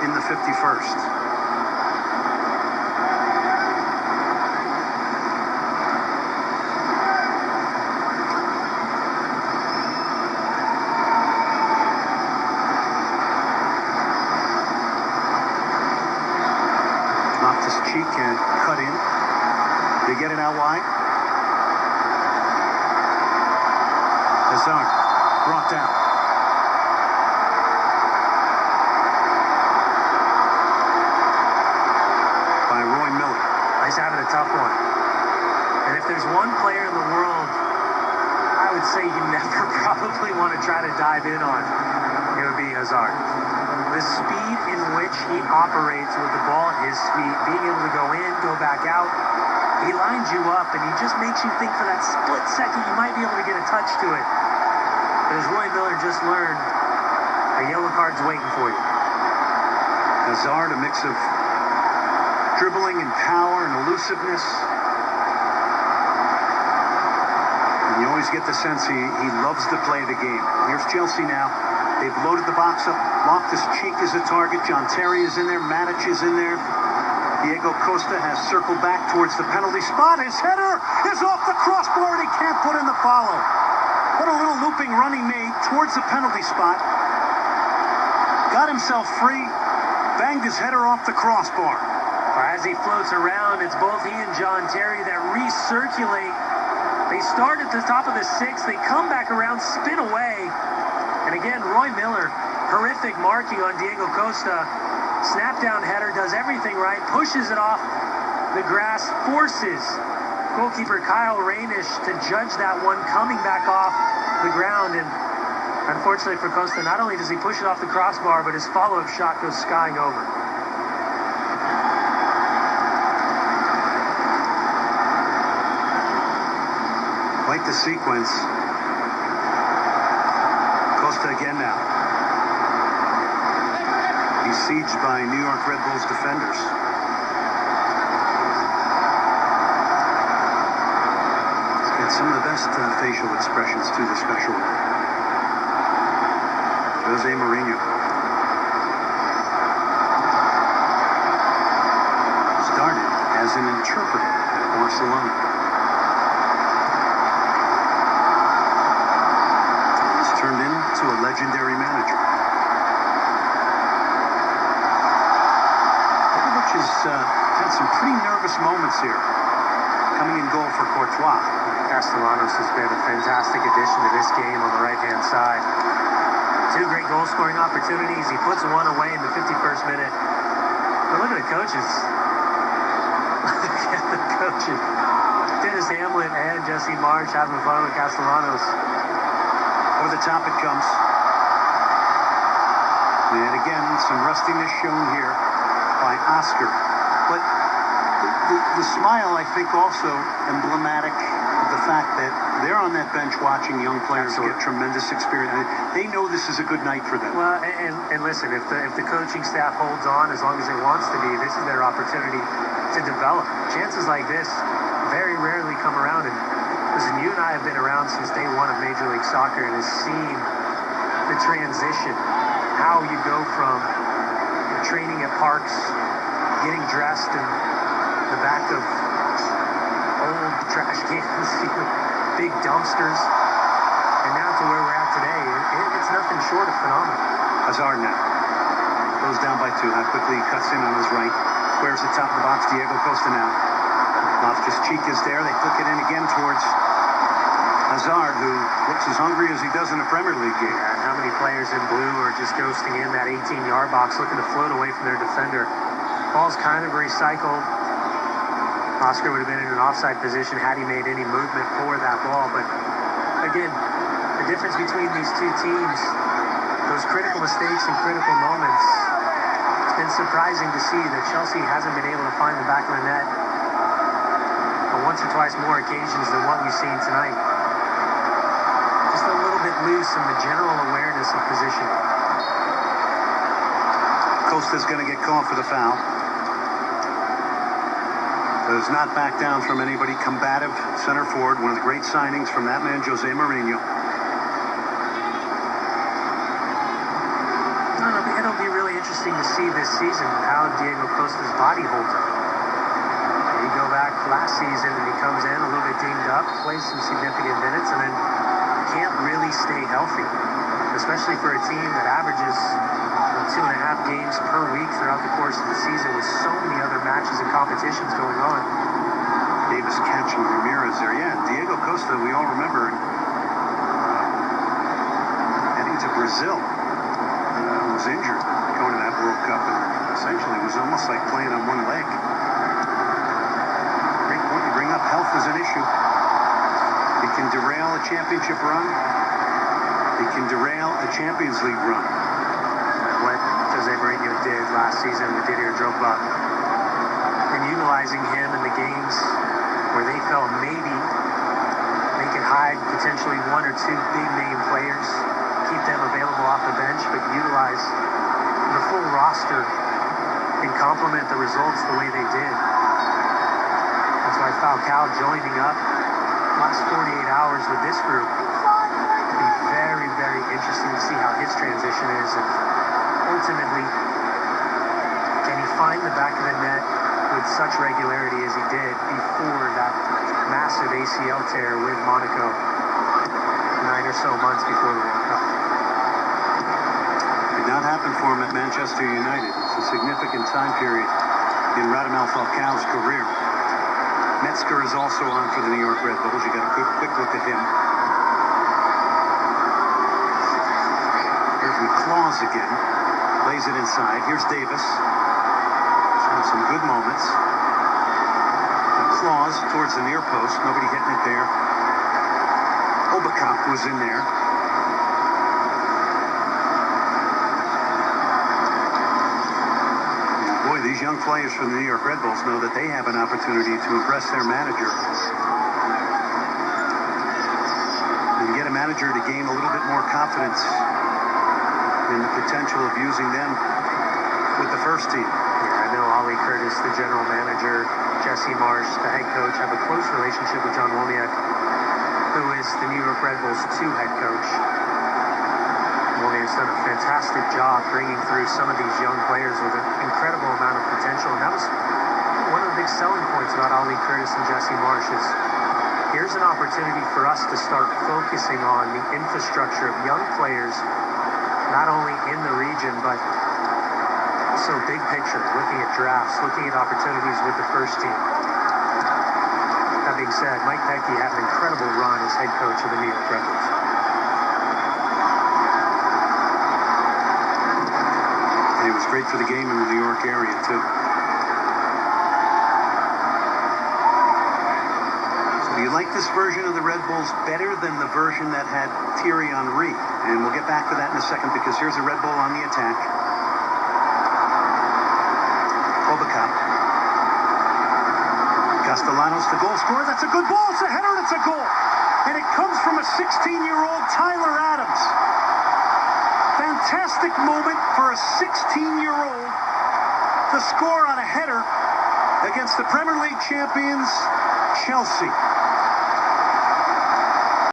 in the 51st. Cheek and cut in. They get it out wide. Hazard brought down. By Roy Miller. He's having a tough one. And if there's one player in the world I would say you never probably want to try to dive in on, it would be Hazard. The speed in which he operates with the ball at his feet, being able to go in, go back out, he lines you up and he just makes you think for that split second you might be able to get a touch to it. But as Roy Miller just learned, a yellow card's waiting for you. Hazard, a mix of dribbling and power and elusiveness. And you always get the sense he loves to play the game. Here's Chelsea now. They've loaded the box up. Loftus-Cheek is a target. John Terry is in there. Matic is in there. Diego Costa has circled back towards the penalty spot. His header is off the crossbar and he can't put in the follow. What a little looping run he made towards the penalty spot. Got himself free. Banged his header off the crossbar. As he floats around, it's both he and John Terry that recirculate. They start at the top of the six. They come back around, spin away. And again, Roy Miller, horrific marking on Diego Costa. Snap down header, does everything right, pushes it off the grass, forces goalkeeper Kyle Rainish to judge that one coming back off the ground. And unfortunately for Costa, not only does he push it off the crossbar, but his follow-up shot goes skying over. Quite the sequence. Costa again now. He's sieged by New York Red Bulls defenders. He's got some of the best facial expressions to the special one. Jose Mourinho. Started as an interpreter at Barcelona. Turned into a legendary manager. Which has had some pretty nervous moments here. Coming in goal for Courtois. Castellanos has been a fantastic addition to this game on the right-hand side. Two great goal-scoring opportunities. He puts one away in the 51st minute. But look at the coaches. Look at the coaches. Dennis Hamlin and Jesse Marsch having fun with Castellanos. Over the top it comes. And again, some rustiness shown here by Oscar. But the smile, I think, also emblematic of the fact that they're on that bench watching young players get tremendous experience. They know this is a good night for them. Well, and listen, if the coaching staff holds on as long as it wants to be, this is their opportunity to develop. Chances like this very rarely come around. And listen, you and I have been around since day one of Major League Soccer and have seen the transition, how you go from training at parks, getting dressed in the back of old trash cans, big dumpsters, and now to where we're at today. It's nothing short of phenomenal. Hazard now goes down by two. How quickly he cuts in on his right. Squares the top of the box. Diego Costa now. Loftus-Cheek is there. They flick it in again towards Hazard, who looks as hungry as he does in a Premier League game. Yeah, and how many players in blue are just ghosting in that 18-yard box, looking to float away from their defender. Ball's kind of recycled. Oscar would have been in an offside position had he made any movement for that ball. But again, the difference between these two teams, those critical mistakes and critical moments, it's been surprising to see that Chelsea hasn't been able to find the back of the net on once or twice more occasions than what we've seen tonight. Just a little bit loose in the general awareness of position. Costa's going to get called for the foul. Does not back down from anybody. Combative center forward. One of the great signings from that man, Jose Mourinho. It'll be really interesting interesting to see this season how Diego Costa's body holds up. You go back last season and he comes in a little bit dinged up, plays some significant minutes, and then can't really stay healthy, especially for a team that averages 2.5 games per week throughout the course of the season with so many other matches and competitions going on. Davis catching Ramirez there. Yeah, Diego Costa, we all remember, heading to Brazil, was injured going to that World Cup, and essentially was almost like playing on one leg. Great point you bring up. Health is an issue. It can derail a championship run. It can derail a Champions League run. What Jose Mourinho did last season with Didier Drogba, and utilizing him in the games where they felt maybe they could hide potentially one or two big name players, keep them available off the bench, but utilize the full roster and complement the results the way they did. That's why Falcao joining up last 48 hours with this group. It'll be very, very interesting to see how his transition is, and ultimately, can he find the back of the net with such regularity as he did before that massive ACL tear with Monaco 9 or so months before the World Cup? Did not happen for him at Manchester United. It's a significant time period in Radamel Falcao's career. Metzger is also on for the New York Red Bulls. You got a quick look at him. Here's McClaws again. Lays it inside. Here's Davis. Showing some good moments. McClaws towards the near post. Nobody hitting it there. Obakop was in there. Boy, these young players from the New York Red Bulls know that they have an opportunity to impress their manager. And get a manager to gain a little bit more confidence in the potential of using them with the first team. Yeah, I know Ollie Curtis, the general manager, Jesse Marsch, the head coach, have a close relationship with John Wolyniak, who is the New York Red Bulls' 2 head coach. Wolyniak's done a fantastic job bringing through some of these young players with an incredible amount of potential, and that was one of the big selling points about Ollie Curtis and Jesse Marsch is here's an opportunity for us to start focusing on the infrastructure of young players, not only in the region, but also big picture, looking at drafts, looking at opportunities with the first team. That being said, Mike Petke had an incredible run as head coach of the New York Red Bulls. And he was great for the game in the New York area, too. So do you like this version of the Red Bulls better than the version that had Thierry Henry? And we'll get back to that in a second, because here's a Red Bull on the attack. Obakop. Castellanos, the goal scorer. That's a good ball. It's a header, and it's a goal. And it comes from a 16-year-old Tyler Adams. Fantastic moment for a 16-year-old to score on a header against the Premier League champions, Chelsea.